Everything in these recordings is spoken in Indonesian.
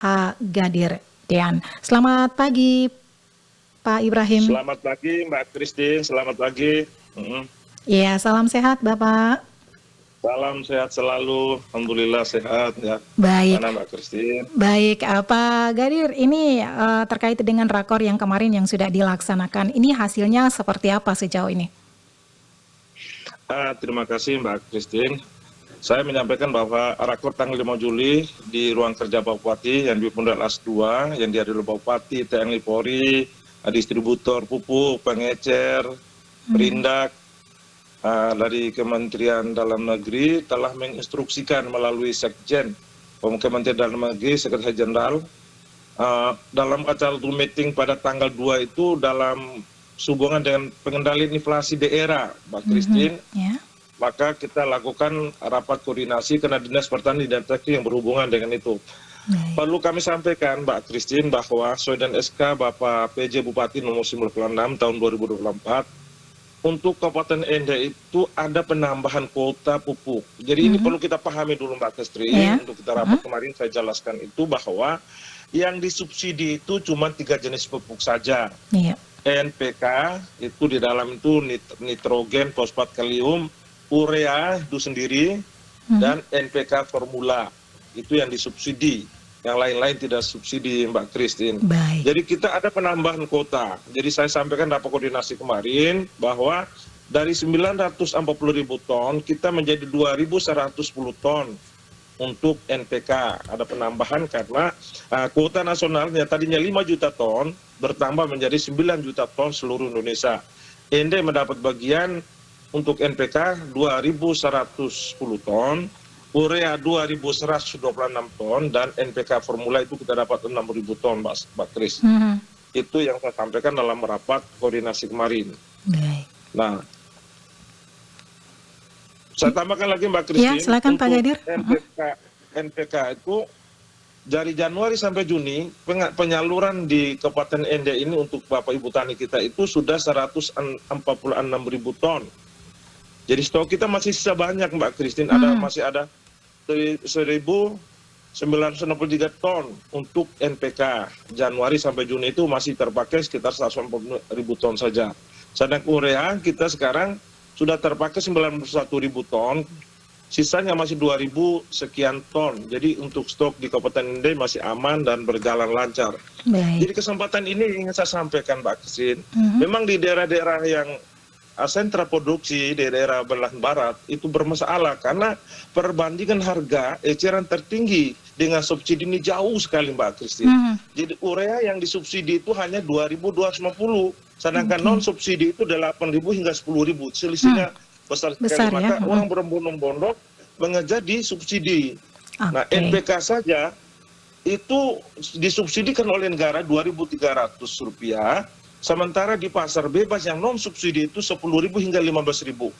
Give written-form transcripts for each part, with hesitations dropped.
Pak Gadir Dean. Selamat pagi, Pak Ibrahim. Selamat pagi, Mbak Christine. Selamat pagi. Ya, salam sehat, Bapak. Salam sehat selalu. Alhamdulillah sehat ya. Baik. Mana Mbak Christine? Baik, Pak Gadir, ini terkait dengan rakor yang kemarin yang sudah dilaksanakan. Ini hasilnya seperti apa sejauh ini? Terima kasih Mbak Christine. Saya menyampaikan bahwa rakor tanggal 5 Juli di ruang kerja Pak Bupati yang di Pundal As 2 yang dihadiri Pak Bupati, TNI Polri, distributor pupuk, pengecer, perindak dari Kementerian Dalam Negeri telah menginstruksikan melalui Sekjen Kementerian Dalam Negeri, Sekretaris Jenderal dalam acara Zoom meeting pada tanggal 2 itu dalam sehubungan dengan pengendalian inflasi daerah, Mbak Christine. Maka kita lakukan rapat koordinasi karena Dinas Pertanian dan Teknik yang berhubungan dengan itu. Perlu kami sampaikan Mbak Christine bahwa sesuai dengan SK Bapak PJ Bupati nomor 96 tahun 2024, untuk Kabupaten Ende itu ada penambahan kuota pupuk. Jadi ini perlu kita pahami dulu Mbak Christine, untuk kita rapat kemarin saya jelaskan itu bahwa yang disubsidi itu cuma 3 jenis pupuk saja. NPK itu di dalam itu nitrogen, fosfat, kalium, urea itu sendiri, dan NPK formula itu yang disubsidi, yang lain-lain tidak subsidi Mbak Christine. Jadi kita ada penambahan kuota. Jadi saya sampaikan rapat koordinasi kemarin bahwa dari 940.000 ton kita menjadi 2.110 ton untuk NPK. Ada penambahan karena kuota nasionalnya tadinya 5 juta ton bertambah menjadi 9 juta ton seluruh Indonesia. Ende mendapat bagian untuk NPK 2.110 ton, urea 2.126 ton, dan NPK formula itu kita dapat 6.000 ton, Mbak Kris. Itu yang saya sampaikan dalam rapat koordinasi kemarin. Nah, saya tambahkan lagi Mbak Christine, silakan, Pak Gadir. NPK itu dari Januari sampai Juni penyaluran di Kabupaten Ende ini untuk Bapak Ibu Tani kita itu sudah 146.000 ton. Jadi stok kita masih sisa banyak Mbak Christine, masih ada 1.963 ton untuk NPK. Januari sampai Juni itu masih terpakai sekitar 140.000 ton saja. Sedangkan urea kita sekarang sudah terpakai 91.000 ton, sisanya masih 2.000 sekian ton. Jadi untuk stok di Kabupaten Ende masih aman dan berjalan lancar. Jadi kesempatan ini ingin saya sampaikan Mbak Christine, memang di daerah-daerah yang sentra produksi di daerah belahan barat itu bermasalah karena perbandingan harga eceran tertinggi dengan subsidi ini jauh sekali Mbak Christine. Jadi urea yang disubsidi itu hanya 2.250, sedangkan non subsidi itu 8.000 hingga 10.000. Selisihnya besar sekali. Maka orang berbondong-bondong mengejar di subsidi. Nah, NPK saja itu disubsidikan oleh negara Rp2.300, sementara di pasar bebas yang non subsidi itu 10.000 hingga 15.000.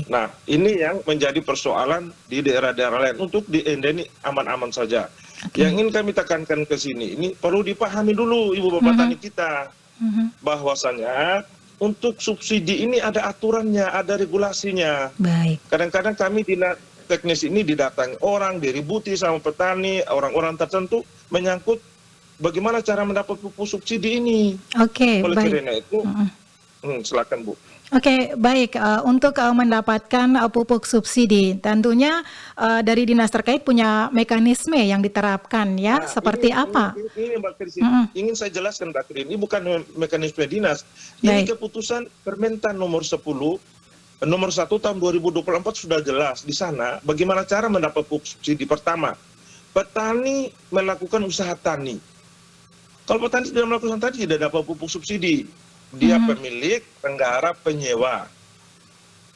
Nah, ini yang menjadi persoalan di daerah-daerah lain. Untuk di Ende ini aman-aman saja. Yang ingin kami tekankan ke sini, ini perlu dipahami dulu Ibu Bapak Tani kita, bahwasannya untuk subsidi ini ada aturannya, ada regulasinya. Kadang-kadang kami di teknis ini didatangi orang, diributi sama petani, orang-orang tertentu menyangkut bagaimana cara mendapat pupuk subsidi ini. Oleh karena itu, silakan Bu. Baik. Untuk mendapatkan pupuk subsidi, tentunya dari dinas terkait punya mekanisme yang diterapkan ya, seperti apa? Ini Mbak Christine, ingin saya jelaskan Mbak Christine, ini bukan mekanisme dinas, ini keputusan Permentan nomor 10, nomor 1 tahun 2024 sudah jelas di sana bagaimana cara mendapat pupuk subsidi. Pertama, petani melakukan usaha tani. Kalau petani tidak melakukan tadi tidak dapat pupuk subsidi. Dia pemilik, penggarap, penyewa.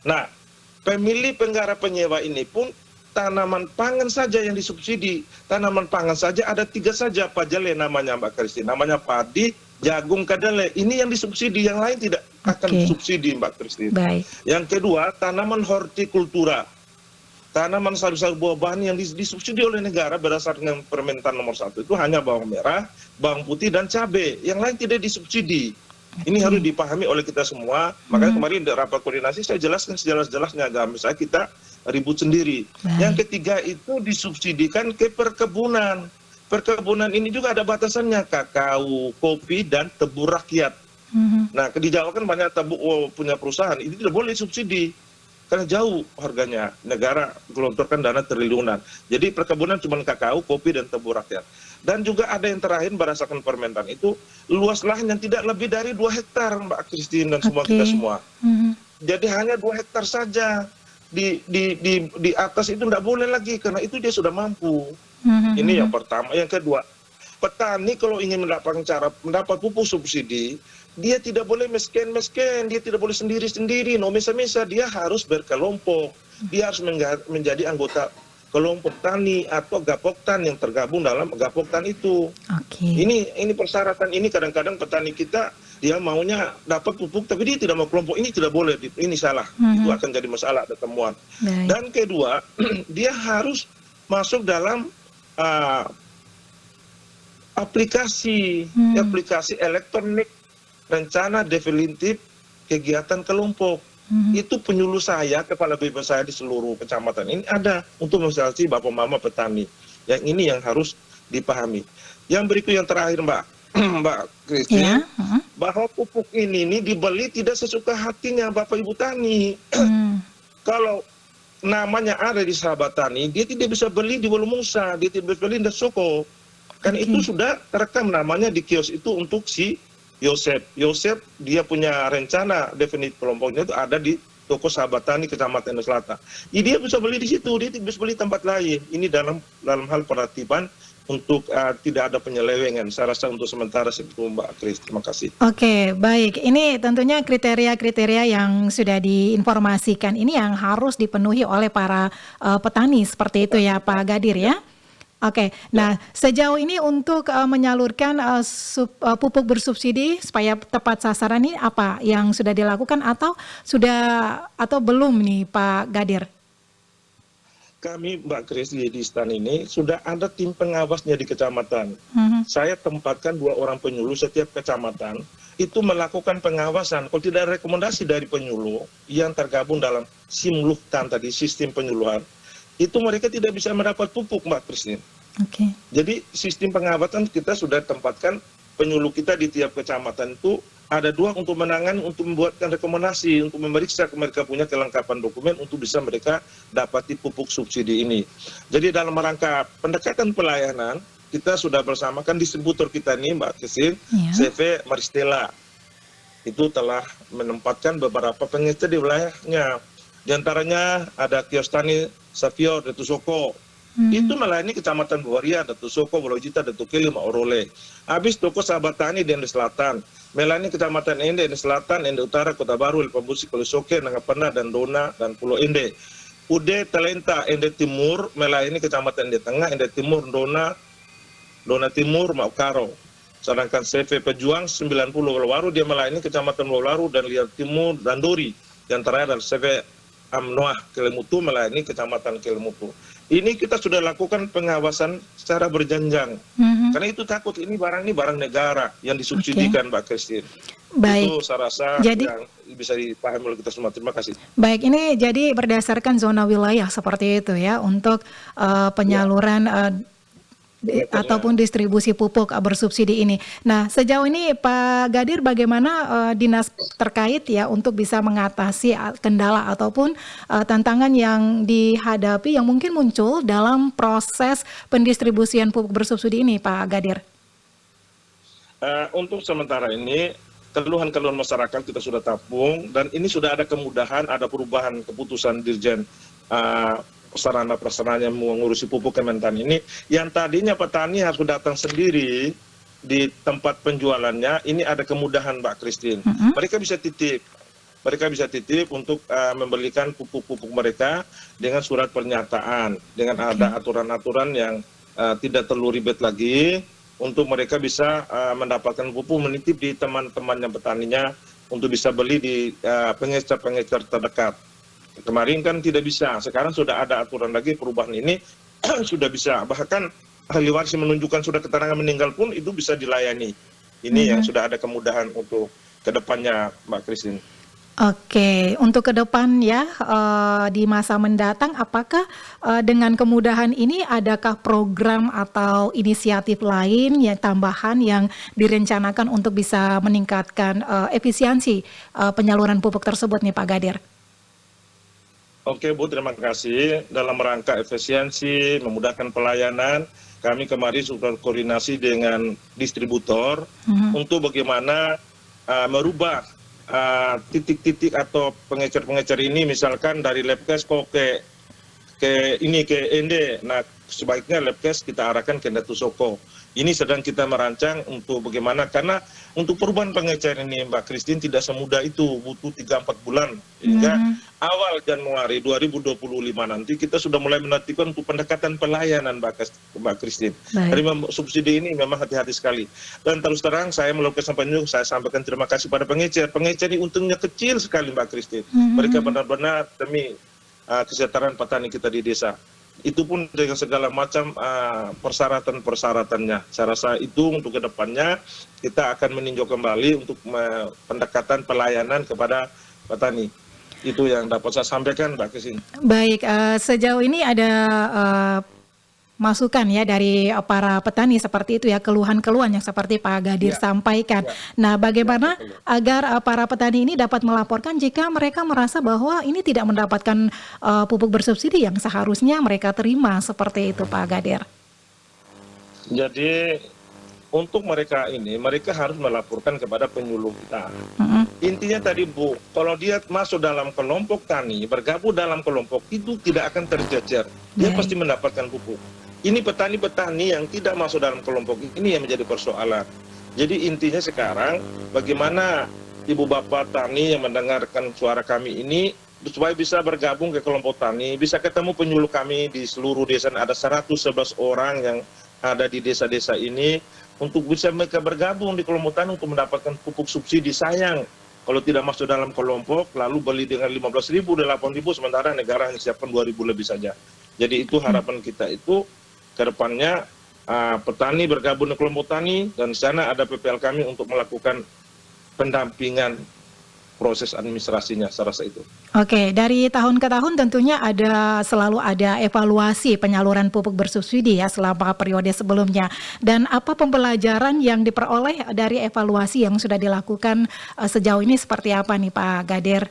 Nah, pemilik, penggarap, penyewa ini pun tanaman pangan saja yang disubsidi. Tanaman pangan saja ada 3 saja, pajale namanya Mbak Christine. Namanya padi, jagung, kedelai. Ini yang disubsidi, yang lain tidak akan subsidi Mbak Christine. Yang kedua, tanaman hortikultura. Tanaman sayur-sayur buah-buahan yang disubsidi oleh negara berdasarkan Permentan nomor 1 itu hanya bawang merah, bawang putih, dan cabai. Yang lain tidak disubsidi. Ini harus dipahami oleh kita semua. Makanya kemarin di rapat koordinasi saya jelaskan sejelas-jelasnya. Jangan misalnya kita ribut sendiri. Yang ketiga itu disubsidikan ke perkebunan. perkebunan ini juga ada batasannya, kakao, kopi, dan tebu rakyat. Nah, di Jawa kan banyak tebu punya perusahaan, ini tidak boleh subsidi. Karena jauh harganya, negara gelontorkan dana triliunan. Jadi perkebunan cuma kakao, kopi, dan tebu rakyat. Dan juga ada yang terakhir berdasarkan Permentan itu, luas lahan yang tidak lebih dari 2 hektar, Mbak Christine dan semua kita semua. Jadi hanya 2 hektar saja. Di atas itu tidak boleh lagi, karena itu dia sudah mampu. Ini yang pertama. Yang kedua, petani kalau ingin mendapat pupuk subsidi, dia tidak boleh mesken, dia tidak boleh sendiri-sendiri, no mesa-mesa, dia harus berkelompok, dia harus menjadi anggota kelompok tani atau gapoktan yang tergabung dalam gapoktan itu. Ini persyaratan ini kadang-kadang petani kita dia maunya dapat pupuk tapi dia tidak mau kelompok, ini tidak boleh, ini salah, itu akan jadi masalah, ada temuan. Dan kedua, dia harus masuk dalam aplikasi elektronik rencana definitif kegiatan kelompok. Itu penyuluh saya, kepala BPM saya di seluruh kecamatan ini ada untuk mensosialisasi Bapak Mama petani. Yang ini yang harus dipahami. Yang berikut yang terakhir, Mbak Christine, bahwa pupuk ini dibeli tidak sesuka hatinya Bapak Ibu tani. Kalau namanya ada di Sahabat Tani, dia tidak bisa beli di Wolumusa, dia tidak bisa beli di Soko. Kan itu sudah terekam namanya di kios itu untuk si Yosep dia punya rencana definitif kelompoknya itu ada di toko Sahabat Tani Kecamatan Indah Selatan. Dia bisa beli di situ, dia tidak bisa beli tempat lain. Ini dalam hal penertiban untuk tidak ada penyelewengan. Saya rasa untuk sementara itu, Mbak Kris. Terima kasih. Oke, baik. Ini tentunya kriteria-kriteria yang sudah diinformasikan ini yang harus dipenuhi oleh para petani seperti itu ya, Pak Gadir ya. Oke, nah sejauh ini untuk menyalurkan pupuk bersubsidi supaya tepat sasaran ini apa yang sudah dilakukan atau belum nih Pak Gadir? Kami Mbak Kris di STAN ini sudah ada tim pengawasnya di kecamatan. Saya tempatkan 2 orang penyuluh setiap kecamatan itu melakukan pengawasan. Kalau tidak ada rekomendasi dari penyuluh yang tergabung dalam SIMLUHTAN tadi, sistem penyuluhan, itu mereka tidak bisa mendapat pupuk, Mbak Christine. Jadi sistem pengawasan kita sudah tempatkan penyuluh kita di tiap kecamatan itu ada 2 untuk menangani, untuk membuatkan rekomendasi, untuk memeriksa mereka punya kelengkapan dokumen untuk bisa mereka dapati pupuk subsidi ini. Jadi dalam rangka pendekatan pelayanan, kita sudah bersamakan distributor kita nih, Mbak Christine, CV Maristella. Itu telah menempatkan beberapa pengecer di wilayahnya. Di antaranya ada kios tani Safior, Datu Soko. Itu melayani Kecamatan Buaria, Datu Soko, Bolojita, Datu Kili, Maorole. Habis toko Sahabat Tani di Ende Selatan. Melayani Kecamatan Ende Selatan, Ende Utara, Kota Baru, Elpambusi, Kalisoke, Nangapena, dan Dona, dan Pulau Ende. Ude Talenta, Ende Timur, melayani Kecamatan Ende Tengah, Ende Timur, Dona Timur, Maukaro. Sedangkan CV Pejuang 90 Waru, dia melayani Kecamatan Waru dan Liar Timur, dan Dori. Yang terakhir adalah CV Amnoah Kelemutu melayani Kecamatan Kelemutu. Ini kita sudah lakukan pengawasan secara berjenjang. Karena itu takut ini barang negara yang disubsidikan, Mbak Christine. Baik. Itu saya rasa yang bisa dipahami oleh kita semua. Terima kasih. Baik, ini jadi berdasarkan zona wilayah seperti itu ya untuk penyaluran ataupun distribusi pupuk bersubsidi ini. Nah, sejauh ini Pak Gadir bagaimana dinas terkait ya untuk bisa mengatasi kendala ataupun tantangan yang dihadapi yang mungkin muncul dalam proses pendistribusian pupuk bersubsidi ini, Pak Gadir? Untuk sementara ini keluhan-keluhan masyarakat kita sudah tampung dan ini sudah ada kemudahan, ada perubahan keputusan Dirjen sarana prasarana yang mengurusi pupuk Kementan ini, yang tadinya petani harus datang sendiri di tempat penjualannya, ini ada kemudahan, Mbak Christine. Mereka bisa titip untuk membelikan pupuk-pupuk mereka dengan surat pernyataan, dengan ada aturan-aturan yang tidak terlalu ribet lagi, untuk mereka bisa mendapatkan pupuk menitip di teman-temannya petaninya untuk bisa beli di pengecer-pengecer terdekat. Kemarin kan tidak bisa, sekarang sudah ada aturan lagi perubahan ini sudah bisa. Bahkan ahli waris menunjukkan sudah keterangan meninggal pun itu bisa dilayani. Ini yang sudah ada kemudahan untuk kedepannya, Mbak Christine. Oke, untuk ke depan ya, di masa mendatang apakah, dengan kemudahan ini adakah program atau inisiatif lain yang tambahan yang direncanakan untuk bisa meningkatkan, efisiensi, penyaluran pupuk tersebut nih Pak Gadir? Oke Bu, terima kasih. Dalam rangka efisiensi, memudahkan pelayanan, kami kemarin sudah koordinasi dengan distributor Mhm. untuk bagaimana merubah titik-titik atau pengecer-pengecer ini, misalkan dari Labkes kok ke Ende. Nah, sebaiknya Labkes kita arahkan ke Datu Soko. Ini sedang kita merancang untuk bagaimana, karena untuk perubahan pengecer ini Mbak Christine tidak semudah itu, butuh 3-4 bulan. Hingga Mhm. awal Januari 2025 nanti kita sudah mulai menentukan untuk pendekatan pelayanan Mbak Christine. Baik. Terima subsidi ini memang hati-hati sekali. Dan terus terang saya melalui kesempatan ini saya sampaikan terima kasih pada pengecer. Pengecer ini untungnya kecil sekali Mbak Christine. Mhm, Mereka mhm. benar-benar demi kesejahteraan petani kita di desa. Itu pun dengan segala macam persyaratan-persyaratannya. Saya rasa itu untuk kedepannya kita akan meninjau kembali untuk pendekatan pelayanan kepada petani. Itu yang dapat saya sampaikan Mbak Christine. Baik, sejauh ini ada, eee, masukan ya dari, para petani seperti itu ya, keluhan-keluhan yang seperti Pak Gadir Ya, sampaikan. ya, Nah, ya, bagaimana betul. agar, para petani ini dapat melaporkan jika mereka merasa bahwa ini tidak mendapatkan, pupuk bersubsidi yang seharusnya mereka terima, seperti itu Pak Gadir? Jadi untuk mereka ini, mereka harus melaporkan kepada penyuluh kita. Mhm, Intinya tadi Bu, kalau dia masuk dalam kelompok tani, bergabung dalam kelompok itu tidak akan terjejer. Dia baik. pasti mendapatkan pupuk. Ini petani-petani yang tidak masuk dalam kelompok ini yang menjadi persoalan. Jadi intinya sekarang bagaimana ibu bapak tani yang mendengarkan suara kami ini supaya bisa bergabung ke kelompok tani, bisa ketemu penyuluh kami di seluruh desa. Ada 111 orang yang ada di desa-desa ini untuk bisa mereka bergabung di kelompok tani untuk mendapatkan pupuk subsidi. Sayang kalau tidak masuk dalam kelompok lalu beli dengan 15.000, 8.000, sementara negara hanya siapkan 2.000 lebih saja. Jadi itu harapan kita itu ke depannya petani bergabung di kelompok tani, dan di sana ada PPL kami untuk melakukan pendampingan proses administrasinya, saya rasa itu. Oke, dari tahun ke tahun tentunya selalu ada evaluasi penyaluran pupuk bersubsidi ya selama periode sebelumnya. Dan apa pembelajaran yang diperoleh dari evaluasi yang sudah dilakukan, sejauh ini seperti apa nih Pak Gadir?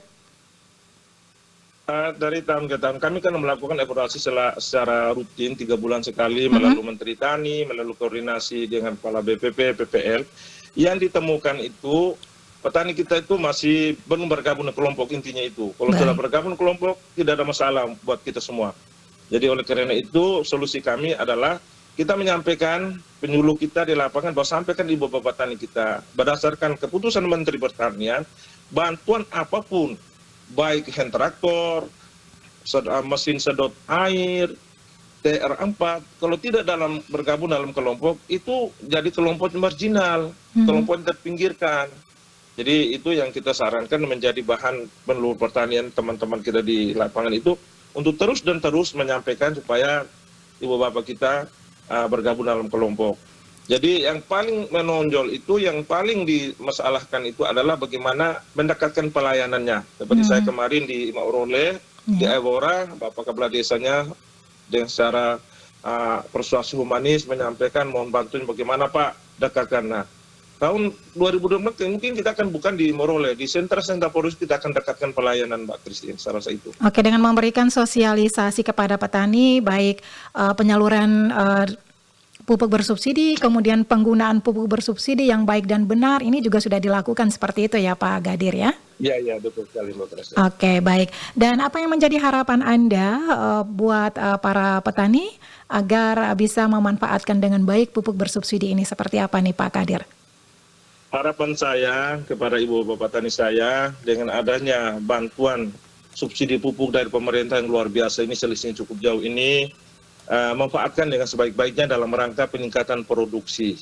Dari tahun ke tahun kami kan melakukan evaluasi secara rutin 3 bulan sekali Mhm, melalui Menteri Tani, melalui koordinasi dengan Kepala BPP, PPL. Yang ditemukan itu petani kita itu masih belum bergabung di kelompok, intinya itu. Kalau sudah baik. bergabung di kelompok tidak ada masalah buat kita semua. Jadi oleh karena itu solusi kami adalah kita menyampaikan penyuluh kita di lapangan bahwa sampaikan ibu bapak tani kita berdasarkan keputusan Menteri Pertanian, bantuan apapun baik hand traktor, mesin sedot air, TR4, kalau tidak bergabung dalam kelompok, itu jadi kelompok marginal, Mhm. kelompok yang terpinggirkan. Jadi itu yang kita sarankan menjadi bahan penyuluh pertanian teman-teman kita di lapangan itu, untuk terus dan terus menyampaikan supaya ibu bapak kita bergabung dalam kelompok. Jadi yang paling menonjol itu, yang paling dimasalahkan itu adalah bagaimana mendekatkan pelayanannya. Seperti saya Mhm, kemarin di Maurole, di ya. Evora, Bapak Kepala Desanya dengan secara persuasi humanis menyampaikan mohon bantuin bagaimana Pak dekatkan. Nah, tahun 2024 mungkin kita akan bukan di Morole, di sentra-sentra produksi kita akan dekatkan pelayanan Mbak Christine, saya rasa itu. Oke, dengan memberikan sosialisasi kepada petani, baik, penyaluran, pupuk bersubsidi, kemudian penggunaan pupuk bersubsidi yang baik dan benar, ini juga sudah dilakukan seperti itu ya Pak Gadir ya? Iya, iya, betul sekali Mbak Christine. Oke, baik. Dan apa yang menjadi harapan Anda, buat, para petani agar bisa memanfaatkan dengan baik pupuk bersubsidi ini, seperti apa nih Pak Gadir? Harapan saya kepada ibu bapak tani saya, dengan adanya bantuan subsidi pupuk dari pemerintah yang luar biasa ini, selisihnya cukup jauh ini, manfaatkan dengan sebaik-baiknya dalam rangka peningkatan produksi.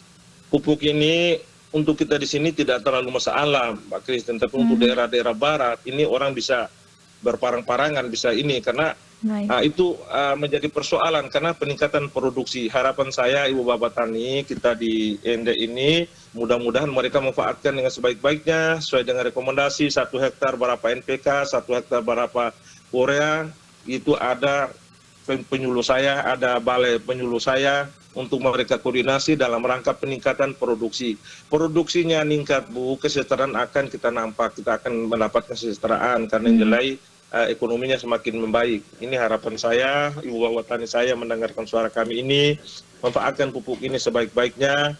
Pupuk ini untuk kita di sini tidak terlalu masalah, Mbak Christine, tapi untuk Mhm, daerah-daerah barat ini orang bisa berparang-parangan, bisa ini karena baik. itu menjadi persoalan karena peningkatan produksi. Harapan saya ibu bapak tani kita di Ende ini Mudah-mudahan mereka memanfaatkan dengan sebaik-baiknya sesuai dengan rekomendasi 1 hektar berapa NPK, 1 hektar berapa urea. Itu ada penyuluh saya, ada balai penyuluh saya untuk mereka koordinasi dalam rangka peningkatan produksi. Produksinya meningkat, Bu, kesejahteraan akan kita nampak, kita akan mendapatkan kesejahteraan karena nilai ekonominya semakin membaik. Ini harapan saya, Ibu Bapak Tani saya mendengarkan suara kami ini, manfaatkan pupuk ini sebaik-baiknya,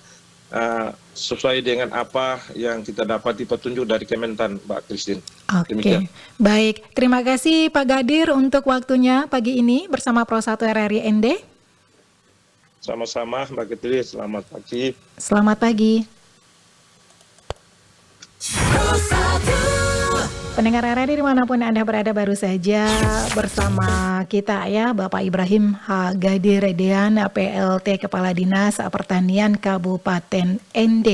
sesuai dengan apa yang kita dapat di petunjuk dari Kementan, Mbak Christine. Oke, baik. Terima kasih Pak Gadir untuk waktunya pagi ini bersama Pro 1 RRI ND. Sama-sama Mbak Ketri, selamat pagi. Selamat pagi. Pendengar RRI dimanapun Anda berada, baru saja bersama kita ya Bapak Ibrahim H. Gadir Dean, PLT Kepala Dinas Pertanian Kabupaten ND.